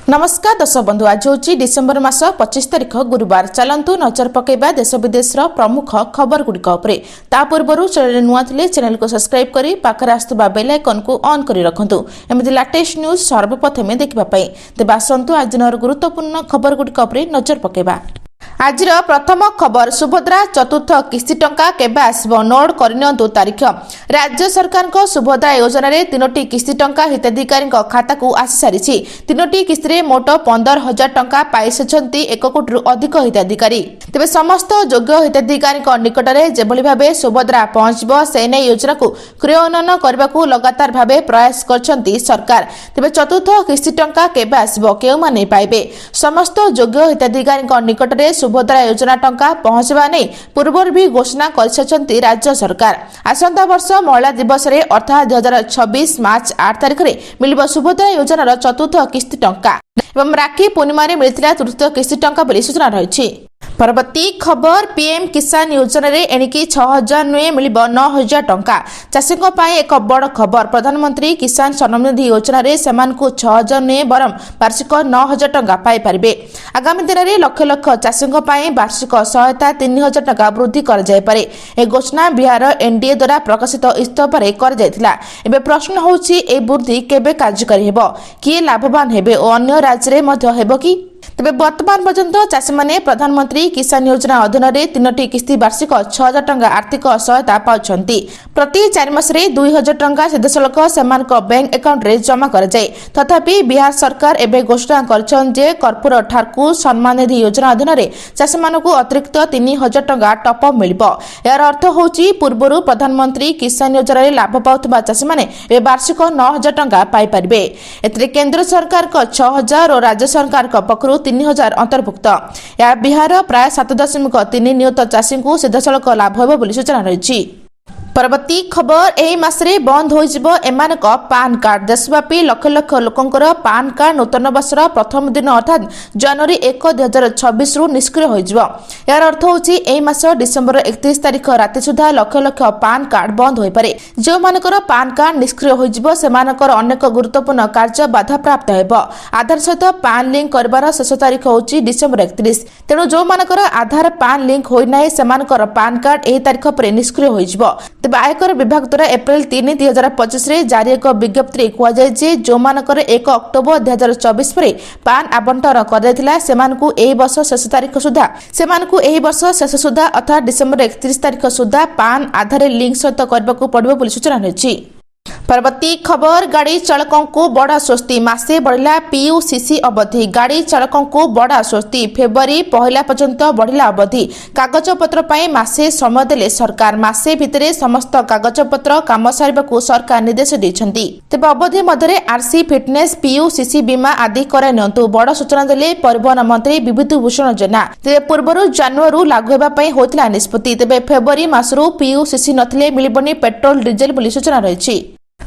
नमस्कार दर्शक बंधु आज हूँ डिसेम्बर मास 25 तारिख गुरुवार। चलतु नजर पकेबा देश विदेश प्रमुख खबर गुड़िक ता पूर्व चैनल नुआ थे चैनल को सब्सक्राइब कर पाखर आसुवा बेल आइकन को ऑन कर रखु एमती लेटेस्ट न्यूज सर्वप्रथमे देखापी। तेज आसतु आज दिन गुरुत्वपूर्ण खबर गुड़िक नजर पकेबा। आज प्रथम खबर सुभद्रा चतुर्थ किस्ती टंका केबे आसबो नोट करनियंतु तारीख। राज्य सरकार को सुभद्रा योजना रे 3टी किस्ती टंका हिताधिकारी खाता को आसी सारी। 3टी किस्ती रे मोट 15,000 टंका पाइछंती 1 कोटी रु अधिक हिताधिकारी। तेबे समस्त योग्य हिताधिकारी निकट में जेभली भाबे सुभद्रा पहुंचबो से नै योजना को क्रियान्वयन करबा को लगातार भाबे प्रयास करछंती सरकार। तेबे चतुर्थ किस्ती टंका केबे आसबो केउ माने पाइबे समस्त योग्य हिताधिकारी निकट में सुभद्रा योजना टंका पहुंचवा नहीं पूर्व भी घोषणा कर राज्य सरकार। आसंता वर्ष महिला दिवस रे अर्थात 2026 मार्च 8 तारिख में मिलिबो सुभद्रा योजनार चतुर्थ किस्ती टंका एवं राखी पूर्णिमा मिलता तृतीय किस्ती टंका बोली सूचना रही। परवर्ती खबर पीएम किसान योजना रे एणिकी 6,000 नुए मिल 9,000 टंका। चाषी एक बड़ खबर प्रधानमंत्री किसान सम्मान निधि योजना रे सेमान को 6,000 नुए बरम वार्षिक 9,000 टंका पाई पारिबे। आगामी दिन में लक्ष लक्ष चाषी वार्षिक सहायता 3,000 टंका वृद्धि कर जाय पारे। ए घोषणा बिहार एनडीए द्वारा प्रकाशित इस्तफारे कर जायतिला। एबे प्रश्न होउछि ए वृद्धि केबे कार्यकारी हेबो, किए लाभवान हेबे और अन्य राज्य रे मध्य हेबो कि? तेबे वर्तमान पर्यंत चाषी माने प्रधानमंत्री किसान योजना अधीन रे 3टी किस्ती वार्षिक 6,000 टंका आर्थिक सहायता पाउछंती। प्रति 4 मास रे 2,000 टंका सीधासलख सेमानक बैंक अकाउंट रे जमा कर जाय। तथापि बिहार सरकार एबे घोषणा करछन जे कर्पूर ठाकुर सम्मान निधि योजना अधीन रे चाषी मानकु अतिरिक्त 3,000 टंका टॉप अप मिलिबो। यार अर्थ होउची पूर्वरु प्रधानमंत्री किसान योजना रे लाभ पाउतबा चाषी माने ए वार्षिक 9,000 टंका पाई परिबे। एतरे केंद्र सरकार को 6,000 और राज्य सरकार को पखरु 3,000 अंतर्भुक्त। या बिहार प्राय 7.3 नियुत चाषी को सीधासलख लाभ होबो बोली सूचना रही। परवर्ती खबर एही मासरे बंद हो जिवो एमानक पान कार्ड। देशव्यापी लक्ष लक्ष लोकंकर पान कार्ड नूतन वर्षर प्रथम दिन अर्थात जनवरी 1, 2026 रु निष्क्रिय हो जिवो। यार अर्थ होची एही मास डिसेंबर 31 तारिख राति सुधा लक्ष लक्ष पान कार्ड बंद होई पारे। जो मानकर पान कार्ड निष्क्रिय हो जिवो सेमानकर अनेक गुरुत्वपूर्ण कार्य बाधा प्राप्त हेबो। आधार सहित पान लिंक करबार शेष तारिख होची डिसेंबर 31। तेणु जो मानकर आधार पान लिंक होई नाही सेमानकर पान कार्ड एही तारिख पर निष्क्रिय हो जिवो। तेबे आयकर विभाग द्वारा एप्रिल 3, 2025 रे जारी एक विज्ञप्ति कहुआ जाय जे जो मानकर 1 अक्टोबर 2024 पर पान आवंटन कर जायतिला सेमानकु एही वर्ष शेष सुधा अर्थात डिसेंबर 31 तारिख सुधा पान आधार लिंक सहित करबाकू पड़िबो बोली सूचना रही। परवर्ती खबर गाड़ी चालकों को बड़ा स्वस्ति मासे बढ़ला पीयूसीसी अवधि। गाड़ी चालकों को बड़ा स्वस्ति फेब्रुआरी 1 पर्यंत बढ़ला अवधि। कागज पत्र पाई मासे समय देले सरकार। मासे भितरे समस्त कागज पत्र काम सारिबाकू सरकार निर्देश दैछंती। तेबे अवधि मध्यरे आरसी फिटनेस पीयूसीसी बीमा आदि कराय नंतु बड़ सूचना देले परिवहन मंत्री विभूति भूषण जेना। तेबे पूर्वरु जनवरी लागू हेबा पई होतिला निष्पत्ति। तेबे फेब्रुआरी मासरु पीयूसीसी नथिले मिलिबनी पेट्रोल डीजेल बोली सूचना रही।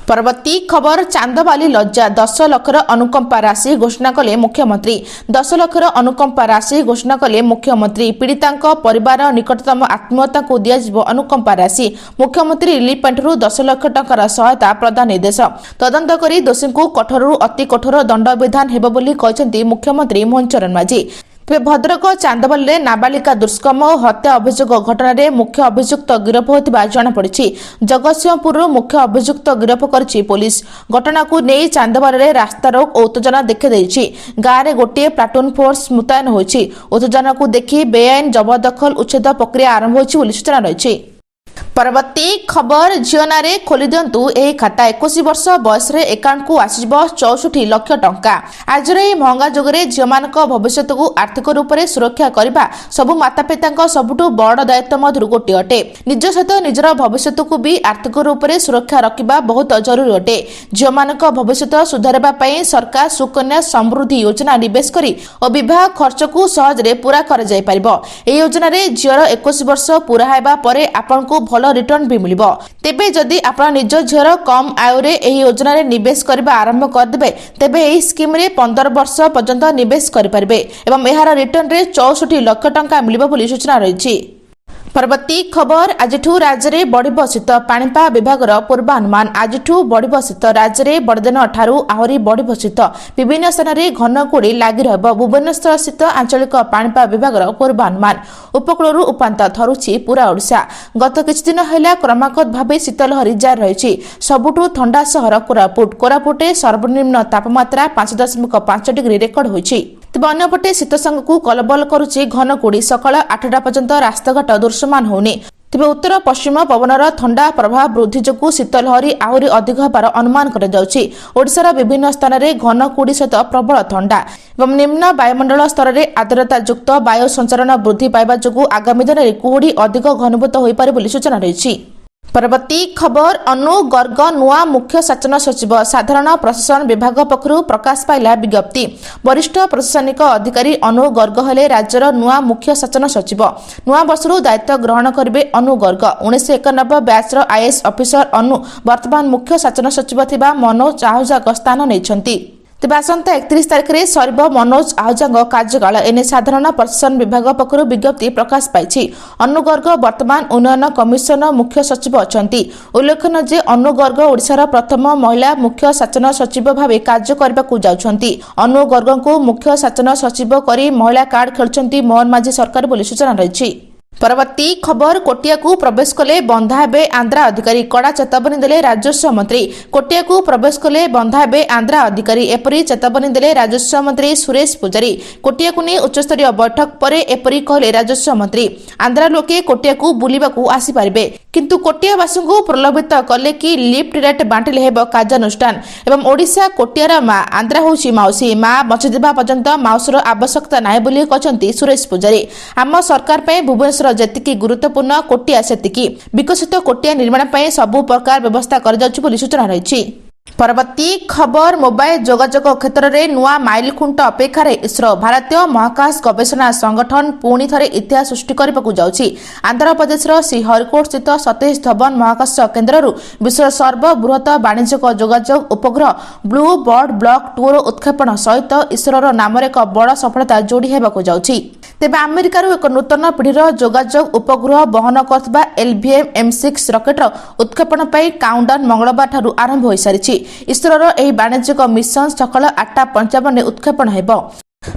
परवर्ती खबर चांदबाली लज्जा 10 लाखर अनुकंपा राशि घोषणा कले मुख्यमंत्री। 10 लाखर अनुकंपा राशि घोषणा कले मुख्यमंत्री। पीड़ितांक परिवार निकटतम आत्मीयता को दिया अनुकंपा राशि। मुख्यमंत्री रिलीफ फंड 10 लाख टंकार सहायता प्रदान निर्देश। तदंत करी दोषी को कठोर अति कठोर दंड विधान हेबो बोली कहछंती मुख्यमंत्री मोहन चरण माझी। तेज भद्रक चांदबाली नाबालिका दुष्कर्म और हत्या अभियोग घटना रे मुख्य अभियुक्त गिरफ होता जनापड़ी। जगतसिंहपुर मुख्य अभियुक्त गिरफ कर पुलिस। घटना को नहीं चांदबाली रास्ता रोक और उत्तेजना देखा गाँव में गोटे प्लाटून फोर्स मुतयन होती। उत्तेजना को देखि बेआईन जबरदखल उच्छेद प्रक्रिया आरंभ होती सूचना रही। परवर्ती खबर झियो नारे खोली दिंतु ए खाता। 21 वर्ष बयस एकाउंट को आसब 64 लाख टंका। आज महंगा जुगे झियो मान भविष्य को आर्थिक रूप से सुरक्षा करने सबु मातापिता सबुठ बड़ दायित्व मध्य गोटे अटे। निज सहित निजर भविष्य को भी आर्थिक रूप से सुरक्षा रखा बहुत जरूरी अटे। झियो मान भविष्य सुधारवाई सरकार सुकन्या समृद्धि योजना निवेश करी और विवाह खर्च को सहजरे पूरा कर जाय परिबो। ए योजना रे झियोर 21 वर्ष पूरा हेबा परे आपन को भल रिटर्न भी मिलिबो। तेबे जदि आपण निज झियोर कम आयु रे एही योजना रे निवेश करबा आरंभ कर देबे तेबे एही स्कीम रे 15 वर्ष पर्यंत निवेश करि परिबे एवं एहार रिटर्न रे 64 लाख टंका मिलिबो बोली सूचना रही। परवर्ती खबर आज राज्य में बढ़ शीत पाणीपाग विभाग पूर्वानुमान आज बढ़ शीत राज्य में बड़दिन ठारू आहरी बढ़ शीत विभिन्न स्थान में घन कुड़ी लगी भुवनेश्वर स्थित आंचलिक पाणीपाग विभाग पूर्वानुमान उपकूल उपात थरुछि पूरा ओडिशा गत किछि दिन है क्रमागत भाव शीतलहरी जारी रही सबुठु ठंडा सहर कोरापुटे सर्वनिम्न तापमात्रा 5.5 डिग्री रेकर्ड होइछि तेज अंपटे शीत संगक कलबल करुच्ची घन कुड़ी सकाल 8टा पर्यंत रास्ताघाट दृश्यमान होनी तेज उत्तर पश्चिम पवनर ठंडा प्रभाव वृद्धि जो शीतलहरी आहरी अधिक होबार अनुमान ओडिशार विभिन्न स्थान में घन कुड़ी सहित प्रबल ठंडा एवं निम्न वायुमंडल स्तर में आर्द्रता युक्त वायु संचरण वृद्धि पाइबा जो आगामी दिन में कुहुड़ी अधिक घनीभूत हो पारे सूचना रही। परवर्ती खबर अनु गर्ग नुआ मुख्य शासन सचिव साधारण प्रशासन विभाग पक्षर प्रकाश पाइला विज्ञप्ति वरिष्ठ प्रशासनिक अधिकारी अनु गर्ग हेले राज्यर नुआ मुख्य शासन सचिव नुआ वर्षर दायित्व ग्रहण करेंगे अनु गर्ग 1991 बैचर आईएएस ऑफिसर अनु वर्तमान मुख्य शासन सचिव थिबा मनोज आहूजा स्थान नहीं तेज आसंता 31 तारिख में सर मनोज आहूजा कार्यकाल एने साधारण प्रशासन विभाग पक्षर विज्ञप्ति प्रकाश पाई अनु गर्ग वर्तमान उन्नयन कमिशन मुख्य सचिव अच्छा उल्लेखन जे अनु गर्ग ओडिशार प्रथम महिला मुख्य शासन सचिव भाव कार्य करने जाउछंती अनु गर्ग को मुख्य शासन सचिव करी महिला कार्ड खेलुछंती मोहन माझी सरकार बोली सूचना रही। परवर्ती खबर कोटिया को प्रवेश कले बंधा हेबे आंध्रा अधिकारी कड़ा चेतावनी देले राजस्व मंत्री कोटिया को प्रवेश कले बंधा हेबे आंध्रा अधिकारी एपरी चेतावनी देले राजस्व मंत्री सुरेश पूजारी कोटिया को नहीं उच्चस्तरीय बैठक पर एपरी कहले राजस्व मंत्री आंध्रा लोके कोटिया को बुलिबाकू आसी पारिबे किंतु कोटियावासी को प्रलोभित कले कि लिफ्ट रेट बांटिले हेब कार्यानुष्ठान एवं ओडिशा कोटियार माँ आंध्रा होउछि माउसी माँ बचिदेबा पर्यंत माउसर आवश्यकता नाही बोली कहचंती सुरेश पूजारी आम सरकार पे भुवनेश्वर जेतिकी गुरुत्वपूर्ण कोटिया सेतिकी विकसित कोटिया निर्माण पर सबु प्रकार व्यवस्था कर जाउछि बोली सूचना रही। परवर्ती खबर मोबाइल जोगाजोग क्षेत्र में नुआ माइल खुंट अपेक्षार इसरो भारतीय महाकाश गवेषणा संगठन पुणी थे इतिहास सृष्टि करने जाउछि आंध्र प्रदेश श्रीहरिकोट स्थित सतीश धवन महाकाश केन्द्र विश्व सर्वबृहत वाणिज्यिक जोगाजोग उपग्रह ब्लू बर्ड ब्लॉक 2 उत्क्षेपण सहित इसरोर नाम एक बड़ सफलता जोड़ी होगा जाउछि तेज अमेरिकार एक नूतन पीढ़ीर जोगाजोग उपग्रह बहन करथिबा LVM M6 रॉकेटर उत्क्षेपण पर काउंटडाउन मंगलवार ठारू आरंभ हो सारी इसरोर एही वाणिज्यिक मिशन सकाल 8:55 उत्क्षेपण हेब।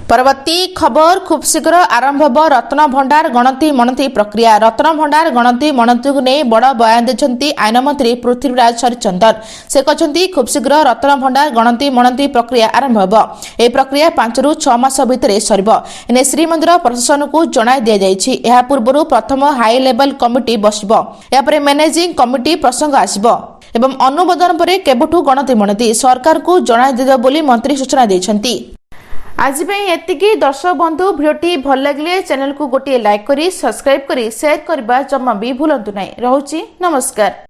परवर्ती खबर खूब शीघ्र आरंभ होब रत्न भंडार गणति मणति प्रक्रिया रत्न भंडार गणति मणति को नहीं बड़ बयान देछंती आईन मंत्री पृथ्वीराज हरिचंदन से कहछंती खूब शीघ्र रत्न भंडार गणति मणति प्रक्रिया आरंभ होब ए प्रक्रिया 5 ରୁ 6 मास भितर सरिबो एने श्रीमंदिर प्रशासन को जणाई दिया जायछि एहा पूर्वरु प्रथम हाई लेवल कमिटी बसिबो या परे मैनेजिंग कमिटी प्रसंग आसीबो एवं अनुमोदन पर केबठू गणति मणति सरकार को जणाई देबो बोली मंत्री सूचना दैछंती। आज एतिकी दर्शक बंधु भिडियोटी भल लगे चैनल को गोटे लाइक करी सब्सक्राइब करी शेयर करबा जम्मा भी भूलंतु नहीं। रहुछि नमस्कार।